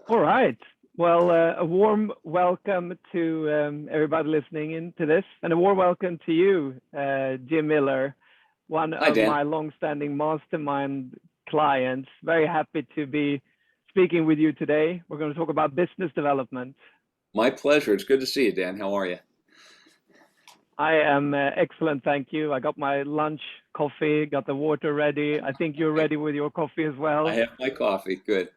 All right. Well, a warm welcome to everybody listening in to this, and a warm welcome to you, Jim Miller, one Hi, of Dan. my long-standing mastermind clients. Very happy to be speaking with you today. We're going to talk about business development. My pleasure. It's good to see you, Dan. How are you? I am excellent, thank you. I got my lunch coffee, got the water ready. I think you're ready with your coffee as I well. have my coffee. Good.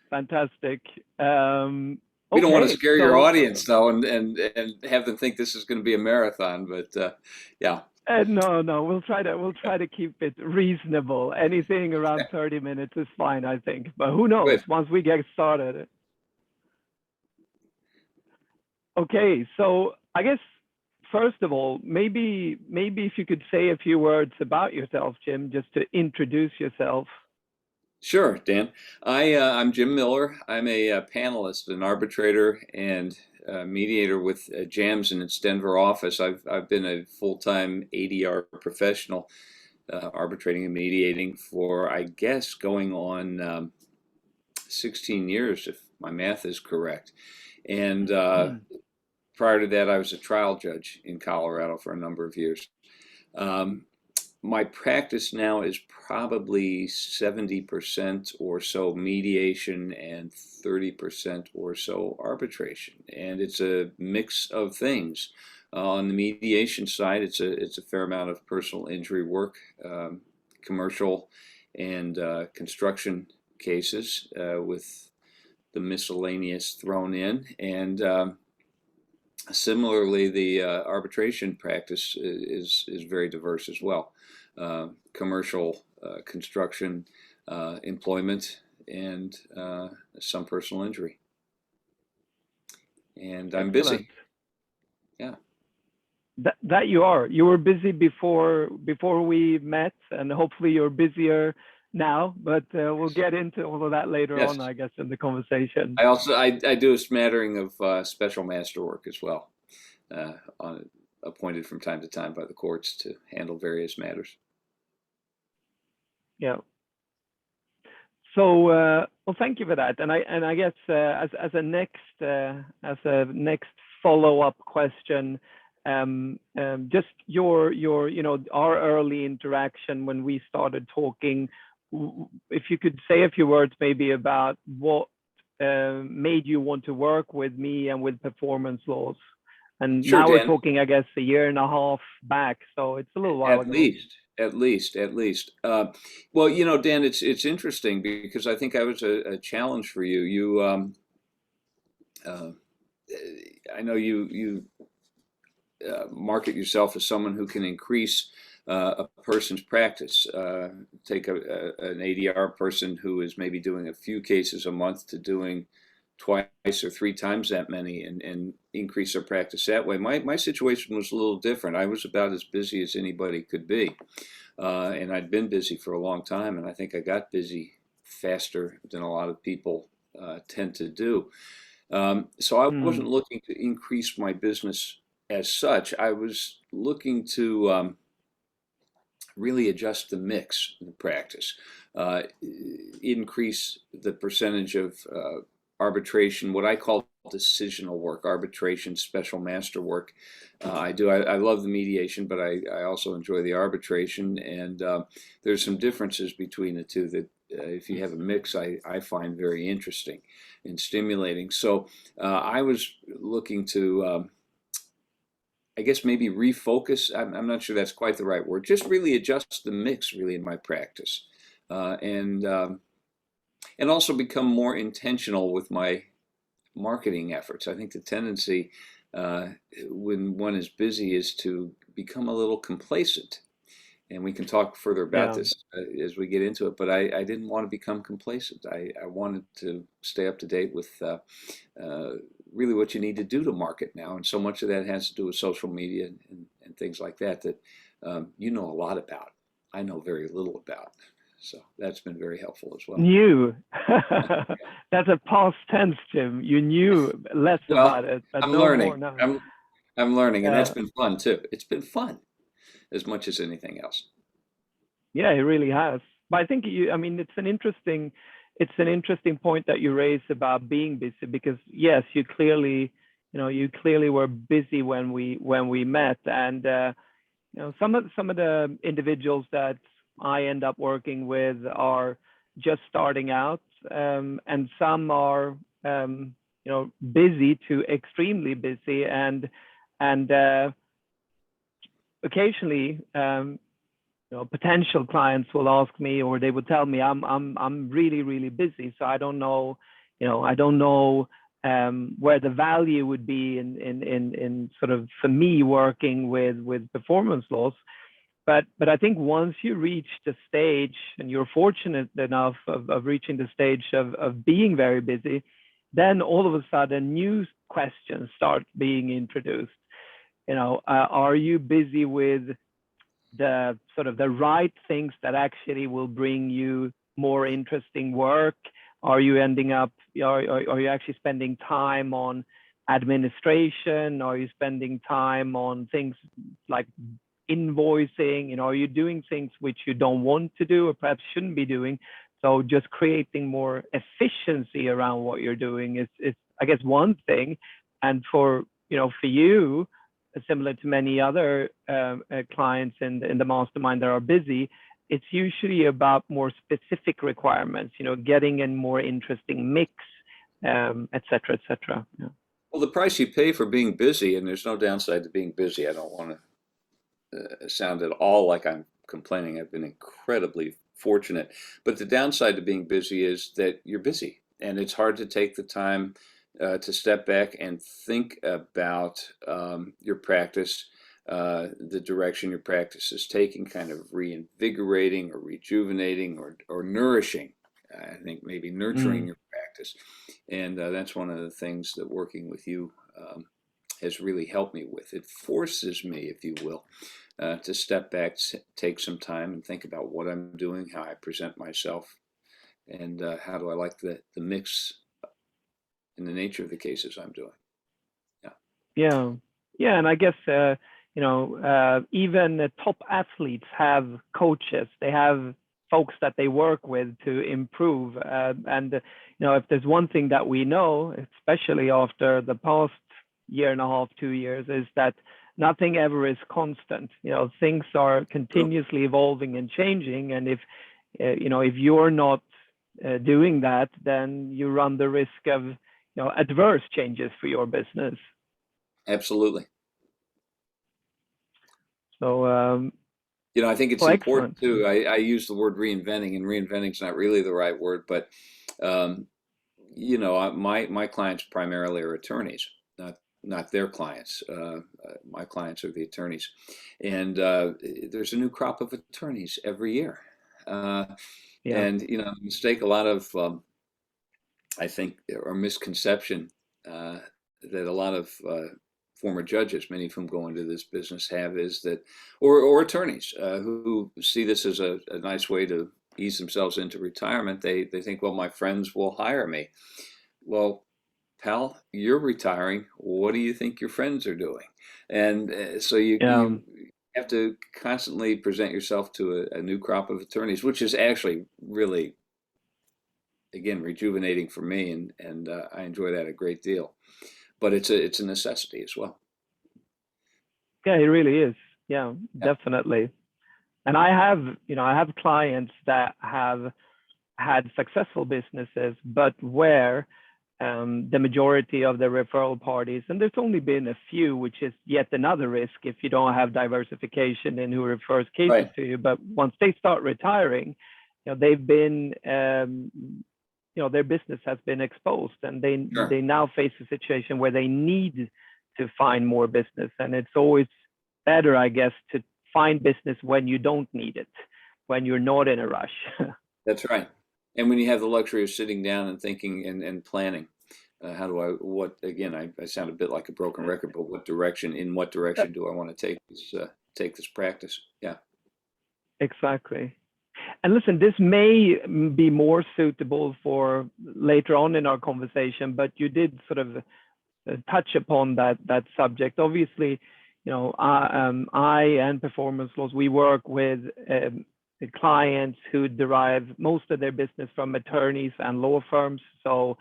Fantastic. We don't want to Okay, scare your so audience though, and have them think this is going to be a marathon. But yeah, no, we'll try to keep it reasonable. Anything around 30 minutes is fine, I think. But who knows? good. Once we get started. Okay, so I guess first of all, maybe if you could say a few words about yourself, Jim, just to introduce yourself. Sure, Dan. I'm Jim Miller. I'm a, panelist, an arbitrator, and mediator with JAMS in its Denver office. I've been a full-time ADR professional, arbitrating and mediating for, I guess, going on 16 years, if my math is correct. And prior to that, I was a trial judge in Colorado for a number of years. Um, my practice now is probably 70% or so mediation and 30% or so arbitration. And it's a mix of things. On the mediation side, it's a fair amount of personal injury work, commercial and construction cases with the miscellaneous thrown in. And similarly, the arbitration practice is very diverse as well. Commercial, construction, employment, and some personal injury. And I'm Excellent. busy. Yeah. That you are. You were busy before we met, and hopefully you're busier now. But we'll get into all of that later Yes. on, I guess, in the conversation. I do a smattering of special master work as well, appointed from time to time by the courts to handle various matters. Yeah. So, well, thank you for that. And I guess as a next follow-up question, just your our early interaction when we started talking, if you could say a few words maybe about what made you want to work with me and with performance laws. And Sure, now we're Dan. talking, I guess, a year and a half back, so it's a little while At ago. least, at least, at least. Well, Dan, it's interesting because I think I was a challenge for you. Uh, I know you market yourself as someone who can increase a person's practice. Take an ADR person who is maybe doing a few cases a month to doing twice or three times that many, and increase their practice that way. My situation was a little different. I was about as busy as anybody could be. And I'd been busy for a long time, and I think I got busy faster than a lot of people tend to do. So I Hmm. wasn't looking to increase my business as such. I was looking to really adjust the mix in the practice, uh, increase the percentage of arbitration, what I call decisional work, arbitration, special master work. I love the mediation, but I also enjoy the arbitration. And there's some differences between the two that if you have a mix, I find very interesting and stimulating. So I was looking to I guess maybe refocus. I'm not sure that's quite the right word. Just really adjust the mix really in my practice, uh, and um, and also become more intentional with my marketing efforts. I think the tendency uh, when one is busy is to become a little complacent. And we can talk further about Yeah. this as we get into it. But I didn't want to become complacent. I wanted to stay up to date with uh, really what you need to do to market now. And so much of that has to do with social media and things like that that you know a lot about. I know very little about. So that's been very helpful as well. Knew. That's a past tense, Jim. You knew less Well, about it, but I'm no more learning. now. I'm learning, and that's Yeah. been fun too. It's been fun as much as anything else. Yeah, it really has. But I think I mean, it's an interesting. it's an interesting point that you raised about being busy, because yes, you clearly, you clearly were busy when we met. And some of the individuals that I end up working with are just starting out, and some are busy to extremely busy, and occasionally potential clients will ask me, or they would tell me, I'm really busy, so I don't know, where the value would be in sort of, for me, working with performance laws. But I think once you reach the stage, and you're fortunate enough of reaching the stage of being very busy, then all of a sudden new questions start being introduced. Are you busy with the sort of the right things that actually will bring you more interesting work? Are you ending up, are you actually spending time on administration? Are you spending time on things like invoicing? Are you doing things which you don't want to do, or perhaps shouldn't be doing? So just creating more efficiency around what you're doing is I guess, one thing. And for you, similar to many other clients in the mastermind that are busy, it's usually about more specific requirements, getting a more interesting mix, et cetera, et cetera. Yeah. Well, the price you pay for being busy, and there's no downside to being busy. I don't want to sound at all like I'm complaining. I've been incredibly fortunate. But the downside to being busy is that you're busy, and it's hard to take the time to step back and think about your practice, the direction your practice is taking, kind of reinvigorating or rejuvenating or nourishing. I think maybe nurturing your practice. And that's one of the things that working with you has really helped me with. It forces me, if you will, to step back, take some time and think about what I'm doing, how I present myself, and how do I like the mix in the nature of the cases I'm doing. Yeah. Yeah. And I guess, even top athletes have coaches. They have folks that they work with to improve. And if there's one thing that we know, especially after the past year and a half, 2 years, is that nothing ever is constant. Things are continuously evolving and changing. And if you're not doing that, then you run the risk of adverse changes for your business. Absolutely. So I think it's well, important excellent. too. I use the word reinventing, and reinventing is not really the right word, but my clients primarily are attorneys, not their clients. My clients are the attorneys, and there's a new crop of attorneys every year. Yeah. And the mistake a lot of I think, or misconception that a lot of former judges, many of whom go into this business, have is that, or attorneys who see this as a nice way to ease themselves into retirement. They think, well, my friends will hire me. Well, pal, you're retiring. What do you think your friends are doing? And so you Yeah. have to constantly present yourself to a new crop of attorneys, which is actually really, again, rejuvenating for me, and I enjoy that a great deal. But it's a necessity as well. Yeah, it really is. Yeah, Yeah. definitely. And I have clients that have had successful businesses, but where the majority of the referral parties, and there's only been a few, which is yet another risk if you don't have diversification in who refers cases Right. to you. But once they start retiring, they've been, their business has been exposed, and Sure. they now face a situation where they need to find more business. And it's always better, I guess, to find business when you don't need it, when you're not in a rush. That's right. And when you have the luxury of sitting down and thinking and planning, how do I sound a bit like a broken record, but in what direction do I want to take this practice? Yeah. Exactly. And listen, this may be more suitable for later on in our conversation, but you did sort of touch upon that subject. Obviously, I and performance laws, we work with clients who derive most of their business from attorneys and law firms. So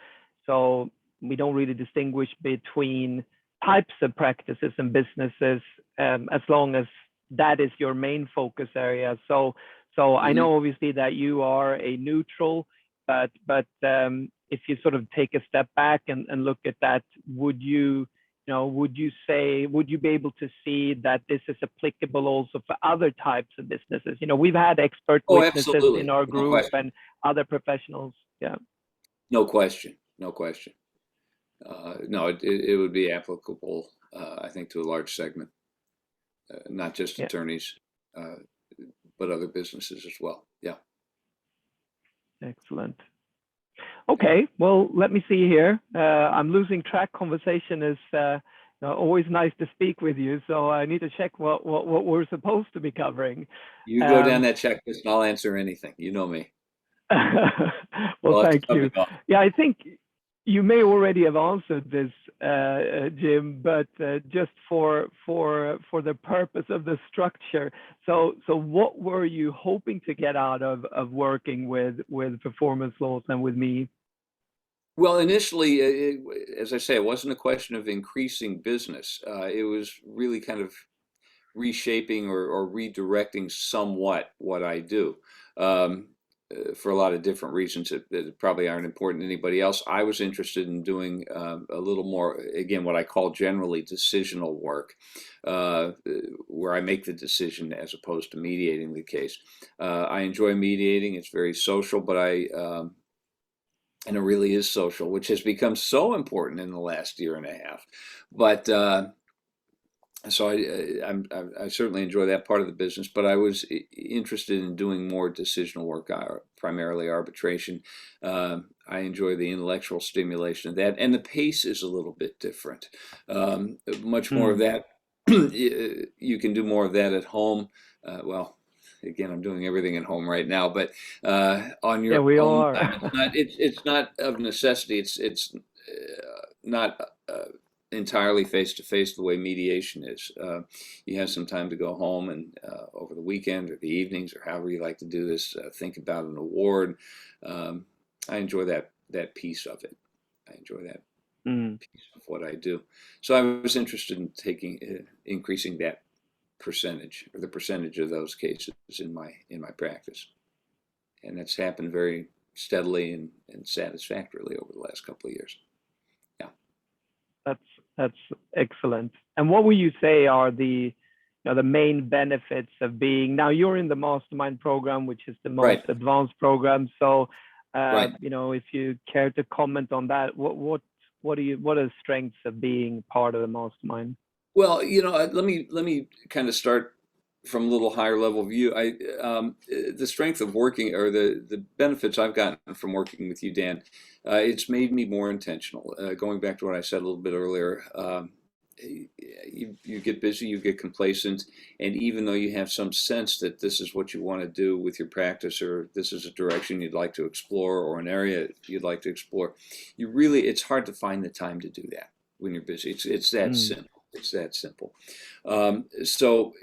we don't really distinguish between types of practices and businesses, as long as that is your main focus area. So I know obviously that you are a neutral, but if you sort of take a step back and look at that, would you be able to see that this is applicable also for other types of businesses? We've had expert Oh, witnesses in absolutely. our No group question. and other professionals. Yeah. No question. No question. No, it would be applicable, I think, to a large segment, not just Yeah. attorneys, uh, but other businesses as well. Yeah. Excellent. Okay, well, let me see here. I'm losing track. Conversation is always nice to speak with you, so I need to check what we're supposed to be covering. You go down that checklist and I'll answer anything. You know me. Well, Well, thank you. Yeah, I think you may already have answered this, Jim, but just for the purpose of the structure. So what were you hoping to get out of working with performance laws and with me? Well, initially, as I say, it wasn't a question of increasing business. It was really kind of reshaping or redirecting somewhat what I do, for a lot of different reasons that probably aren't important to anybody else. I was interested in doing a little more, again, what I call generally decisional work, where I make the decision as opposed to mediating the case. I enjoy mediating. It's very social, but and it really is social, which has become so important in the last year and a half. But so I certainly enjoy that part of the business, but I was interested in doing more decisional work, primarily arbitration. I enjoy the intellectual stimulation of that, and the pace is a little bit different. Much more of that. You can do more of that at home. Well, again, I'm doing everything at home right now, but on Yeah, your we all own are. time, it's not of necessity. It's not entirely face to face the way mediation is. You have some time to go home and over the weekend or the evenings or however you like to do this, think about an award. I enjoy that piece of it. I enjoy that piece of what I do. So I was interested in increasing that percentage, or the percentage of those cases in my practice, and that's happened very steadily and satisfactorily over the last couple of years. Yeah. That's excellent. And what would you say are the main benefits of being, now you're in the mastermind program, which is the most Right. advanced program. So, Right. if you care to comment on that, what are the strengths of being part of the mastermind? Well, let me kind of start from a little higher level view. The strength of working, or the benefits I've gotten from working with you, Dan, it's made me more intentional. Going back to what I said a little bit earlier, you get busy, you get complacent, and even though you have some sense that this is what you want to do with your practice, or this is a direction you'd like to explore, or an area you'd like to explore, it's hard to find the time to do that when you're busy. It's that simple. It's that simple. So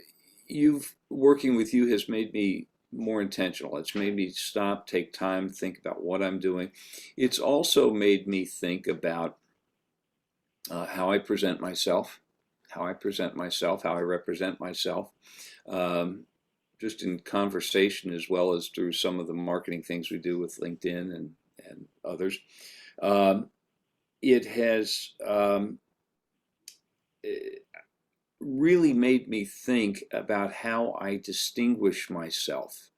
working with you has made me more intentional. It's made me stop, take time, think about what I'm doing. It's also made me think about how I present myself, how I represent myself, just in conversation as well as through some of the marketing things we do with LinkedIn and others. It has really made me think about how I distinguish myself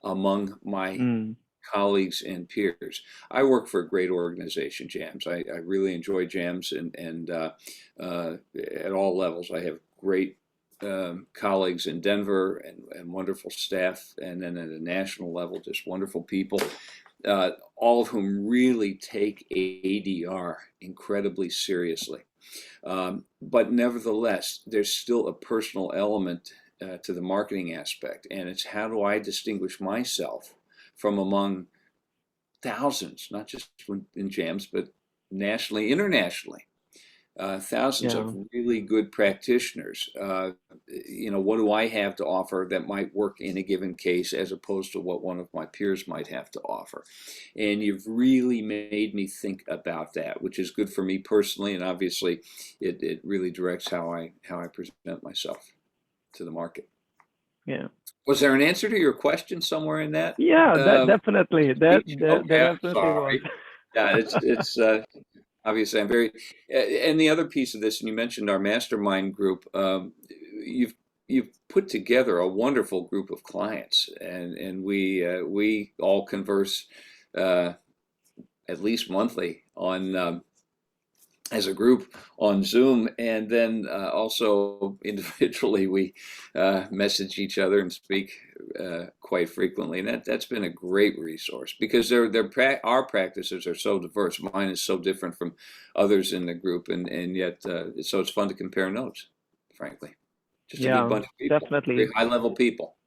among my colleagues and peers. I work for a great organization, JAMS. I really enjoy JAMS, and at all levels. I have great colleagues in Denver and wonderful staff, and then at a national level, just wonderful people, all of whom really take ADR incredibly seriously. But nevertheless, there's still a personal element to the marketing aspect, and it's how do I distinguish myself from among thousands, not just in JAMS, but nationally, internationally, thousands Yeah. of really good practitioners. What do I have to offer that might work in a given case as opposed to what one of my peers might have to offer? And you've really made me think about that, which is good for me personally, and obviously it really directs how I present myself to the market. Yeah. Was there an answer to your question somewhere in that? Yeah, that definitely. That Speech? that, that Okay, I'm definitely was. sorry. Yeah, it's obviously I'm very, and the other piece of this, and you mentioned our mastermind group. You've you've put together a wonderful group of clients, and we all converse uh, at least monthly on as a group on Zoom, and then also individually we message each other and speak quite frequently, and that's been a great resource because our practices are so diverse. Mine is so different from others in the group, and yet so it's fun to compare notes. Frankly, just a good Yeah, bunch of people, very definitely. high And level people,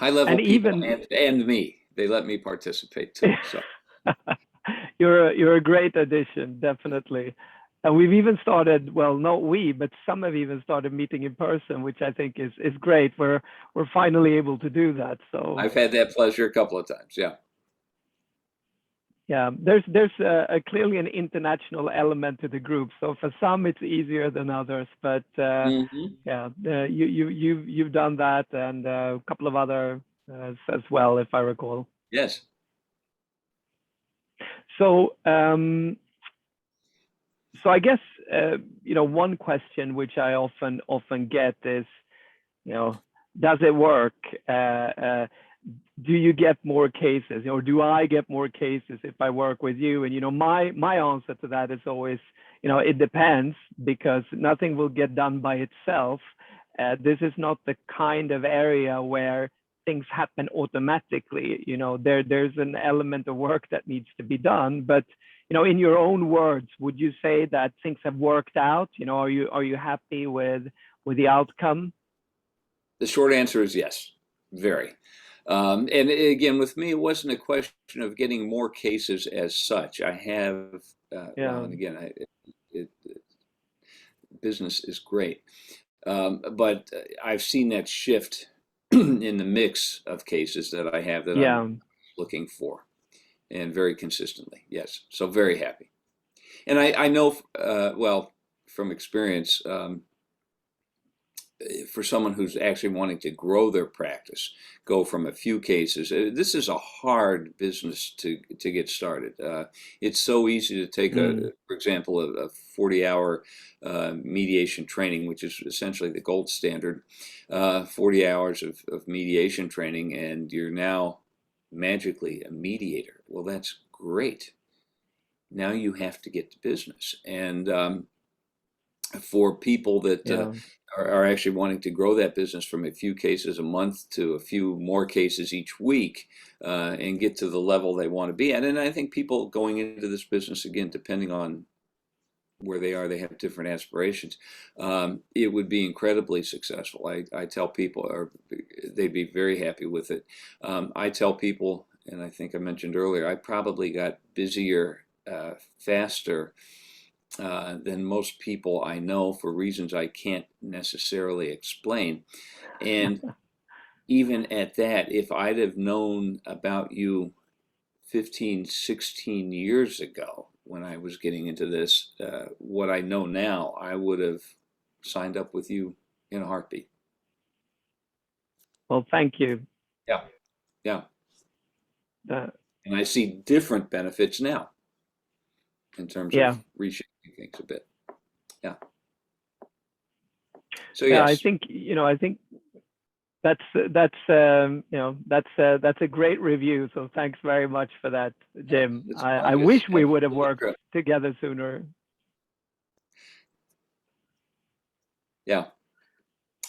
even and me. They let me participate too. So you're a great addition, definitely. And we've even started, well, not we, but some have even started meeting in person, which I think is great. We're finally able to do that. So I've had that pleasure a couple of times. Yeah. yeah, there's a clearly an international element to the group. So for some it's easier than others, but Hmm. yeah, you've done that, and a couple of other as well, if I recall. Yes. So so I guess one question which I often get is, you know, does it work? Do you get more cases, or do I get more cases if I work with you? And my answer to that is always, it depends, because nothing will get done by itself. This is not the kind of area where things happen automatically. There's an element of work that needs to be done. But in your own words, would you say that things have worked out? Are you happy with the outcome? The short answer is yes, very. And again, with me, it wasn't a question of getting more cases as such. I have, well, Yeah, and again, business is great, but I've seen that shift in the mix of cases that I have that I'm yeah. looking for, and very consistently. Yes, so very happy. And I know, well, from experience, for someone who's actually wanting to grow their practice, go from a few cases. This is a hard business to get started. It's so easy to take Mm. for example, a 40-hour mediation training, which is essentially the gold standard, 40 hours of mediation training, and you're now magically a mediator. Well, that's great. Now you have to get to business, and for people that Yeah. are actually wanting to grow that business from a few cases a month to a few more cases each week, and get to the level they want to be at. And I think people going into this business, again, depending on where they are, they have different aspirations. It would be incredibly successful. I tell people, or they'd be very happy with it. I tell people, and I think I mentioned earlier, I probably got busier faster than most people I know for reasons I can't necessarily explain. And even at that, if I'd have known about you 15, 16 years ago when I was getting into this, what I know now, I would have signed up with you in a heartbeat. Well, thank you. Yeah, yeah. Uh, And I see different benefits now in terms of yeah, reshaping things a bit. Yeah. So yeah. I yes, think that's a great review. So thanks very much for that, Jim. it's I fun. It's wish we would have absolutely worked true. together sooner. Yeah.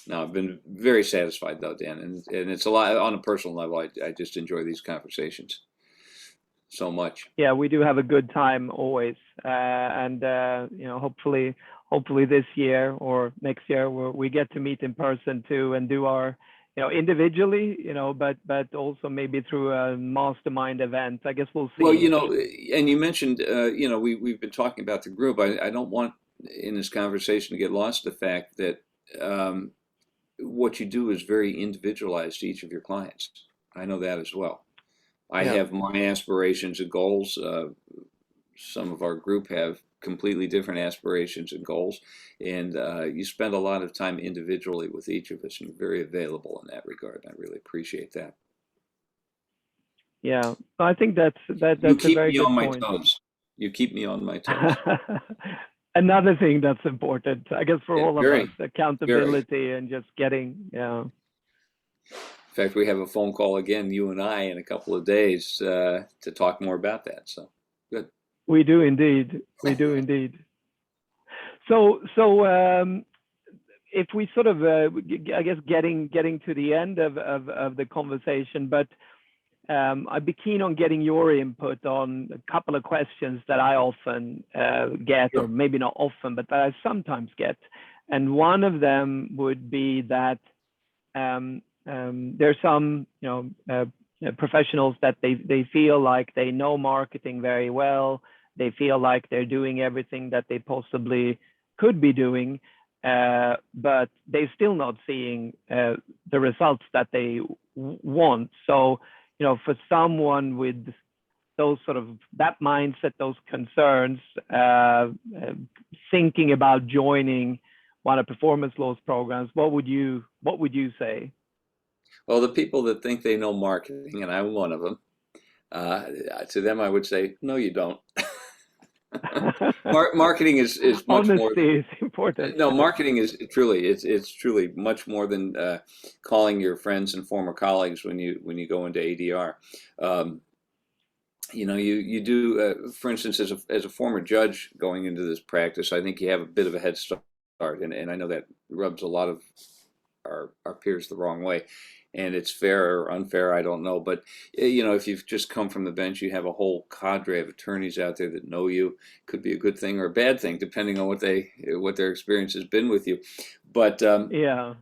No, I've been very satisfied though, Dan, and it's a lot on a personal level. I just enjoy these conversations so much. Yeah, we do have a good time always, and hopefully this year or next year we get to meet in person too and do our individually, but also maybe through a mastermind event. I guess we'll Well, see. and you mentioned, we've been talking about the group. I don't want in this conversation to get lost the fact that what you do is very individualized to each of your clients. I know that as well. I Yeah. have my aspirations and goals. Some of our group have completely different aspirations and goals, and you spend a lot of time individually with each of us, and you're very available in that regard. And I really appreciate that. Yeah. I think that's You a keep very me on good my point. toes. You keep me on my toes. Another thing that's important, I guess, for Yeah, all of us, very, very. accountability and just getting, yeah. In fact, we have a phone call again, you and I, in a couple of days to talk more about that. So, good. We do indeed. We do indeed. So, if we sort of, I guess, getting to the end of the conversation, but I'd be keen on getting your input on a couple of questions that I often get, or Sure. maybe not often, but that I sometimes get. And one of them would be that there's some, professionals that they feel like they know marketing very well. They feel like they're doing everything that they possibly could be doing, but they're still not seeing the results that they want. So, for someone with those sort of that mindset, those concerns, thinking about joining one of Performance Law's programs, what would you say? Well, the people that think they know marketing, and I'm one of them, to them I would say, no, you don't. Marketing is much more. Honesty is important. No, marketing is truly it's truly much more than calling your friends and former colleagues when you go into ADR. You do, for instance, as a former judge going into this practice, I think you have a bit of a head start, and I know that rubs a lot of our peers the wrong way, and it's fair or unfair, I don't know, but if you've just come from the bench, you have a whole cadre of attorneys out there that know you. Could be a good thing or a bad thing depending on what their experience has been with you, but Yeah.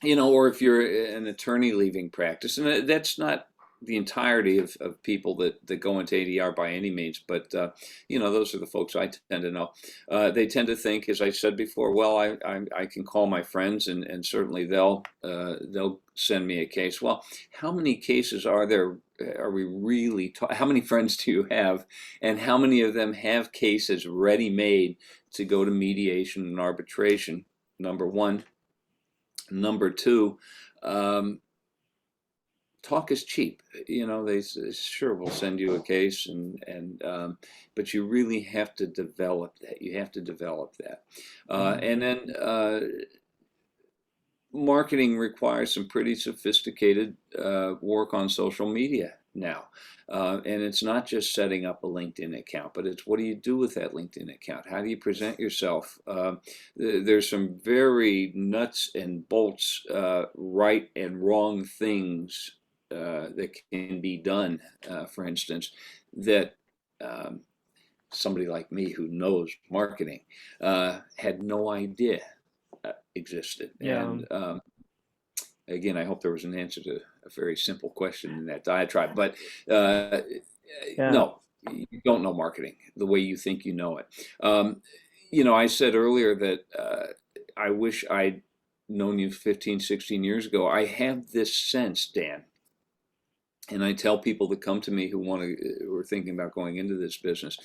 or if you're an attorney leaving practice, and that's not the entirety of people that go into ADR by any means, but those are the folks I tend to know. They tend to think, as I said before, well, I can call my friends and certainly they'll send me a case. Well, how many cases are there? Are we really? How many friends do you have, and how many of them have cases ready made to go to mediation and arbitration? Number one. Number two. Talk is cheap. They sure will send you a case, but you really have to develop that. You have to develop that, and then marketing requires some pretty sophisticated work on social media now, and it's not just setting up a LinkedIn account, but it's what do you do with that LinkedIn account? How do you present yourself? There's some very nuts and bolts, right and wrong things that can be done, for instance, that somebody like me who knows marketing had no idea existed. Yeah. And again, I hope there was an answer to a very simple question in that diatribe, but Yeah. no, you don't know marketing the way you think you know it. I said earlier that I wish I'd known you 15, 16 years ago. I have this sense, Dan, and I tell people that come to me who are thinking about going into this business,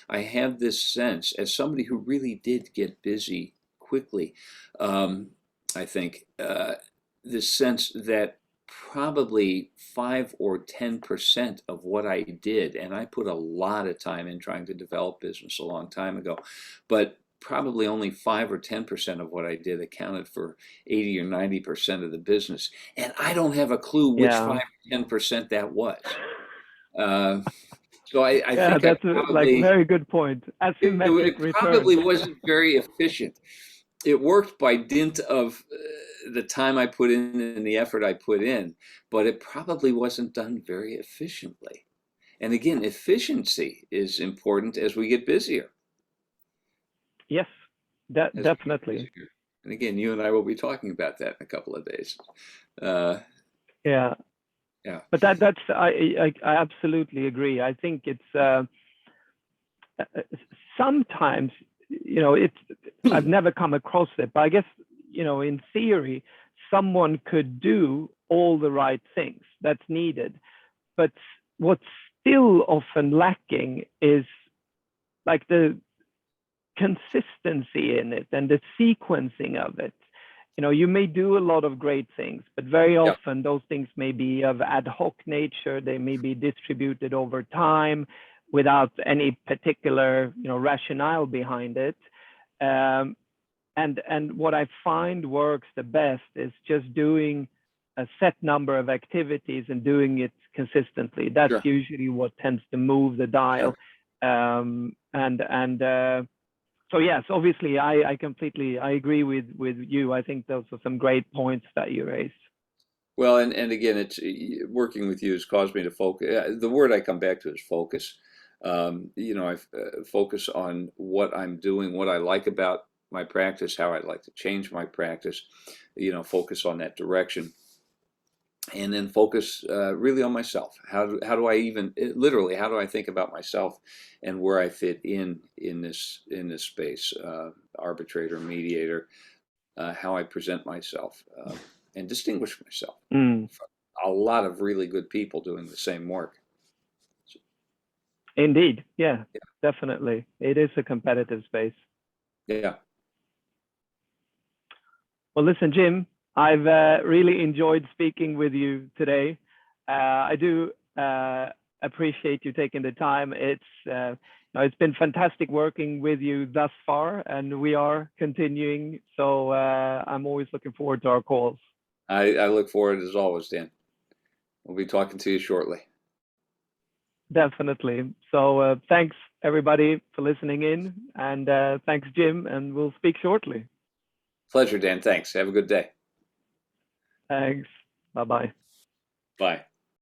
I have this sense, as somebody who really did get busy quickly, I think, this sense that probably 5 or 10% of what I did, and I put a lot of time in trying to develop business a long time ago, but probably only 5 or 10% of what I did accounted for 80 or 90% of the business. And I don't have a clue which Yeah. 5 or 10% that was. So I Yeah, think I that's a probably, very good point. Asymmetric it probably returns. wasn't very efficient. It worked by dint of the time I put in and the effort I put in, but it probably wasn't done very efficiently. And again, efficiency is important as we get busier. Yes, definitely. And again, you and I will be talking about that in a couple of days. Uh, Yeah, yeah. but that's I absolutely agree. I think it's sometimes I've never come across it, but I guess, in theory, someone could do all the right things that's needed. But what's still often lacking is like the consistency in it and the sequencing of it. You may do a lot of great things, but very Yeah. often those things may be of ad hoc nature. They may be distributed over time without any particular, rationale behind it. And what I find works the best is just doing a set number of activities and doing it consistently. That's Sure. usually what tends to move the dial. Sure. So yes, obviously, I agree with you. I think those are some great points that you raised. Well, and again, it's working with you has caused me to focus. The word I come back to is focus. I focus on what I'm doing, what I like about my practice, how I'd like to change my practice. Focus on that direction, and then focus really on myself. How do I even literally? How do I think about myself and where I fit in this space? Arbitrator, mediator, how I present myself, and distinguish myself Mm. from a lot of really good people doing the same work. Indeed, yeah, definitely. It is a competitive space. Yeah. Well, listen, Jim, I've really enjoyed speaking with you today. I do appreciate you taking the time. It's been fantastic working with you thus far, and we are continuing. So I'm always looking forward to our calls. I look forward as always, Dan. We'll be talking to you shortly. Definitely. So thanks everybody for listening in, and thanks, Jim, and we'll speak shortly. Pleasure, Dan. Thanks. Have a good day. Thanks. Bye-bye. Bye.